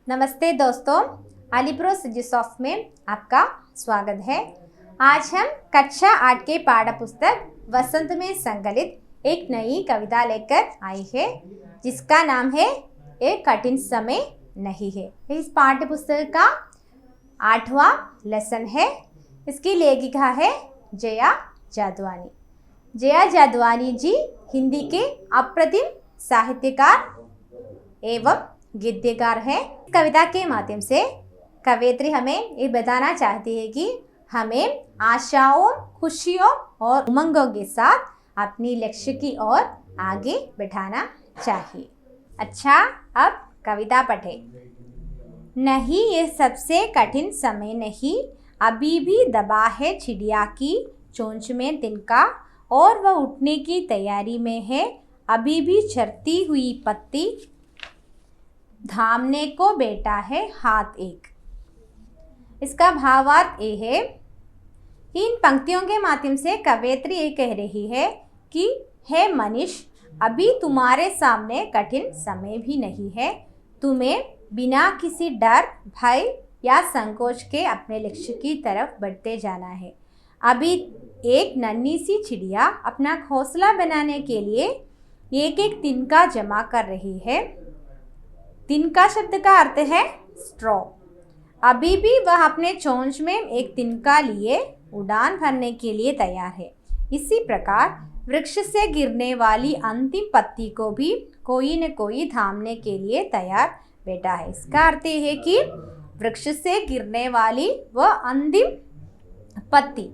नमस्ते दोस्तों, अलीप्रो सॉफ्ट में आपका स्वागत है। आज हम कक्षा 8 के पाठ्य पुस्तक वसंत में संकलित एक नई कविता लेकर आए हैं जिसका नाम है एक कठिन समय नहीं है। इस पाठ्य पुस्तक का 8वां लेसन है। इसकी लेखिका है जया जादवानी। जया जादवानी जी हिंदी के अप्रतिम साहित्यकार एवं गीतकार है। कविता के माध्यम से कवयित्री हमें ये बताना चाहती है कि हमें आशाओं, खुशियों और उमंगों के साथ अपनी लक्ष्य की ओर आगे बढ़ाना चाहिए। अच्छा, अब कविता पढ़े। नहीं, ये सबसे कठिन समय नहीं, अभी भी दबा है चिड़िया की चोंच में तिनका और वह उठने की तैयारी में है। अभी भी झरती हुई पत्ती थामने को बैठा है हाथ एक। इसका भावार्थ ये है, इन पंक्तियों के माध्यम से कवयित्री ये कह रही है कि हे मनीष, अभी तुम्हारे सामने कठिन समय भी नहीं है। तुम्हें बिना किसी डर, भय या संकोच के अपने लक्ष्य की तरफ बढ़ते जाना है। अभी एक नन्ही सी चिड़िया अपना घोंसला बनाने के लिए एक एक तिनका जमा कर रही है। तिनका शब्द का अर्थ है स्ट्रॉ। अभी भी वह अपने चोंच में एक तिनका लिए उड़ान भरने के लिए तैयार है। इसी प्रकार वृक्ष से गिरने वाली अंतिम पत्ती को भी कोई न कोई थामने के लिए तैयार बैठा है। इसका अर्थ है कि वृक्ष से गिरने वाली वह अंतिम पत्ती,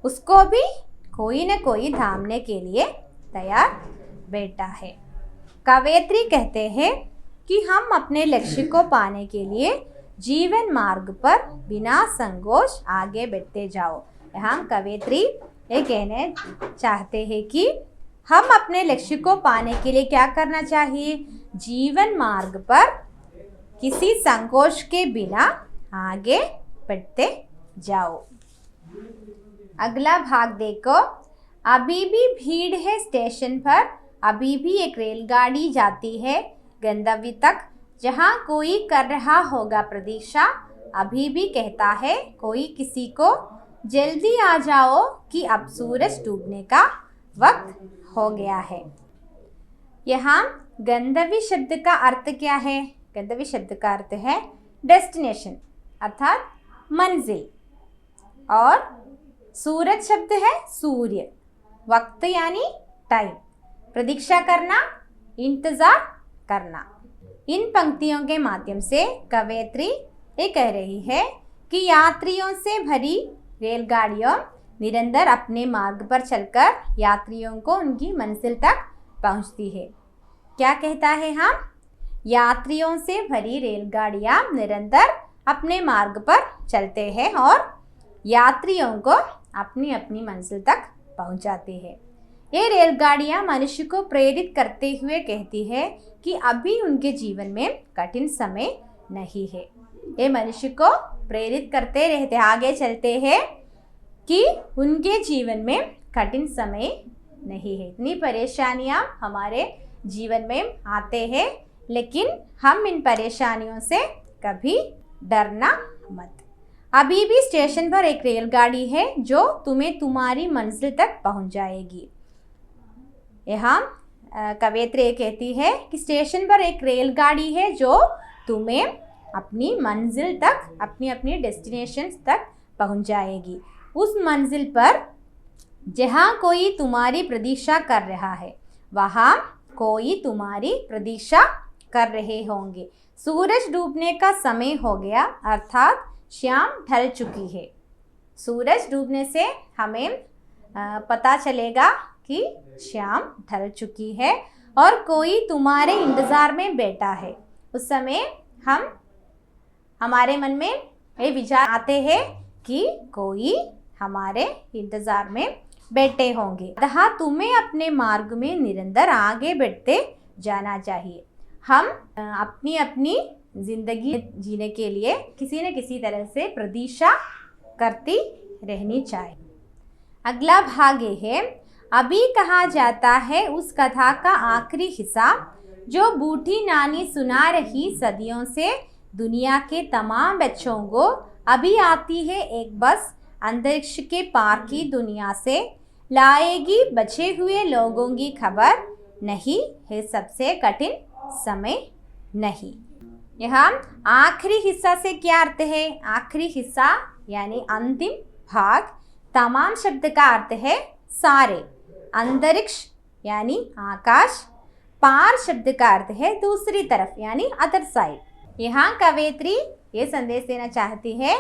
उसको भी कोई न कोई थामने के लिए तैयार बैठा है। कवयित्री कहते हैं कि हम अपने लक्ष्य को पाने के लिए जीवन मार्ग पर बिना संकोच आगे बढ़ते जाओ। यहाँ कवयित्री ये कहने चाहते हैं कि हम अपने लक्ष्य को पाने के लिए क्या करना चाहिए? जीवन मार्ग पर किसी संकोच के बिना आगे बढ़ते जाओ। अगला भाग देखो। अभी भी भीड़ है स्टेशन पर, अभी भी एक रेलगाड़ी जाती है गंतव्य तक, जहाँ कोई कर रहा होगा प्रतीक्षा। अभी भी कहता है कोई किसी को, जल्दी आ जाओ कि अब सूरज डूबने का वक्त हो गया है। यहाँ गंतव्य शब्द का अर्थ क्या है? गंतव्य शब्द का अर्थ है डेस्टिनेशन अर्थात मंजिल, और सूरज शब्द है सूर्य। वक्त यानी टाइम, प्रतीक्षा करना, इंतजार करना। इन पंक्तियों के माध्यम से कवयित्री ये कह रही है कि यात्रियों से भरी रेलगाड़ियों निरंतर अपने मार्ग पर चलकर यात्रियों को उनकी मंजिल तक पहुंचती है। क्या कहता है? हम यात्रियों से भरी रेलगाड़ियां निरंतर अपने मार्ग पर चलते हैं और यात्रियों को अपनी अपनी मंजिल तक पहुंचाते हैं। ये रेलगाड़ियां मनुष्य को प्रेरित करते हुए कहती है कि अभी उनके जीवन में कठिन समय नहीं है। ये मनुष्य को प्रेरित करते रहते, आगे चलते हैं कि उनके जीवन में कठिन समय नहीं है। इतनी परेशानियां हमारे जीवन में आते हैं, लेकिन हम इन परेशानियों से कभी डरना मत। अभी भी स्टेशन पर एक रेलगाड़ी है जो तुम्हें तुम्हारी मंजिल तक पहुंच जाएगी। यहाँ कवयित्री कहती है कि स्टेशन पर एक रेलगाड़ी है जो तुम्हें अपनी मंजिल तक, अपनी अपनी डेस्टिनेशन तक पहुंच जाएगी। उस मंजिल पर जहाँ कोई तुम्हारी प्रतीक्षा कर रहा है, वहाँ कोई तुम्हारी प्रतीक्षा कर रहे होंगे। सूरज डूबने का समय हो गया अर्थात शाम ढल चुकी है। सूरज डूबने से हमें पता चलेगा कि शाम ढल चुकी है और कोई तुम्हारे इंतज़ार में बैठा है। उस समय हमारे मन में ये विचार आते हैं कि कोई हमारे इंतज़ार में बैठे होंगे। अतः तुम्हें अपने मार्ग में निरंतर आगे बढ़ते जाना चाहिए। हम अपनी अपनी जिंदगी जीने के लिए किसी न किसी तरह से प्रतीक्षा करती रहनी चाहिए। अगला भाग ये है, अभी कहा जाता है उस कथा का आखिरी हिस्सा जो बूढ़ी नानी सुना रही सदियों से दुनिया के तमाम बच्चों को अभी आती है एक बस अंतरिक्ष के पार की दुनिया से, लाएगी बचे हुए लोगों की खबर, नहीं है सबसे कठिन समय नहीं। यहाँ आखिरी हिस्सा से क्या अर्थ है? आखिरी हिस्सा यानी अंतिम भाग। तमाम शब्द का अर्थ है सारे। अंतरिक्ष यानी आकाश। पार शब्द का अर्थ है दूसरी तरफ यानी अदर साइड। यहाँ कवयित्री ये संदेश देना चाहती है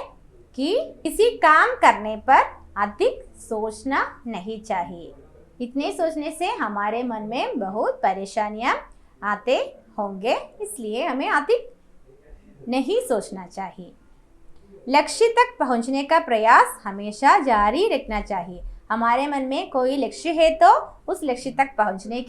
कि किसी काम करने पर अधिक सोचना नहीं चाहिए। इतने सोचने से हमारे मन में बहुत परेशानियां आते होंगे, इसलिए हमें अधिक नहीं सोचना चाहिए। लक्ष्य तक पहुंचने का प्रयास हमेशा जारी रखना चाहिए। हमारे मन में कोई लक्ष्य है तो उस लक्ष्य तक पहुंचने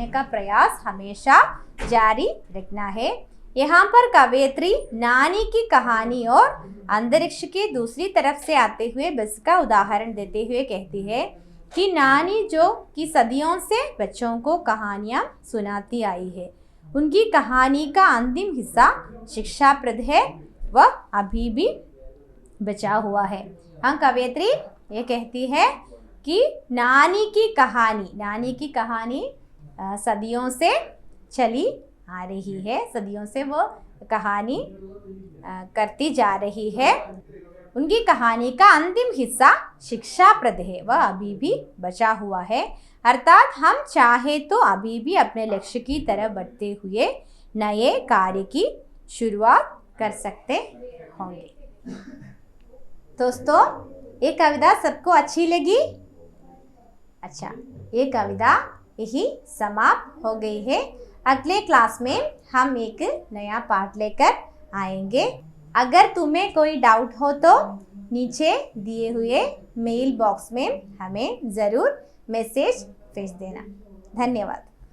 का प्रयास हमेशा जारी रखना है। यहाँ पर कवयित्री नानी की कहानी और अंतरिक्ष के दूसरी तरफ से आते हुए बस का उदाहरण देते हुए कहती है कि नानी जो कि सदियों से बच्चों को कहानियाँ सुनाती आई है, उनकी कहानी का अंतिम हिस्सा शिक्षाप्रद है, वह अभी भी बचा हुआ है। हाँ, कवयित्री ये कहती है कि नानी की कहानी सदियों से चली आ रही है, सदियों से वो कहानी करती जा रही है। उनकी कहानी का अंतिम हिस्सा शिक्षाप्रद है, वह अभी भी बचा हुआ है। अर्थात हम चाहे तो अभी भी अपने लक्ष्य की तरफ बढ़ते हुए नए कार्य की शुरुआत कर सकते होंगे। दोस्तों, ये कविता सबको अच्छी लगी? अच्छा, ये कविता यही समाप्त हो गई है। अगले क्लास में हम एक नया पाठ लेकर आएंगे। अगर तुम्हें कोई डाउट हो तो नीचे दिए हुए मेल बॉक्स में हमें ज़रूर मैसेज भेज देना। धन्यवाद।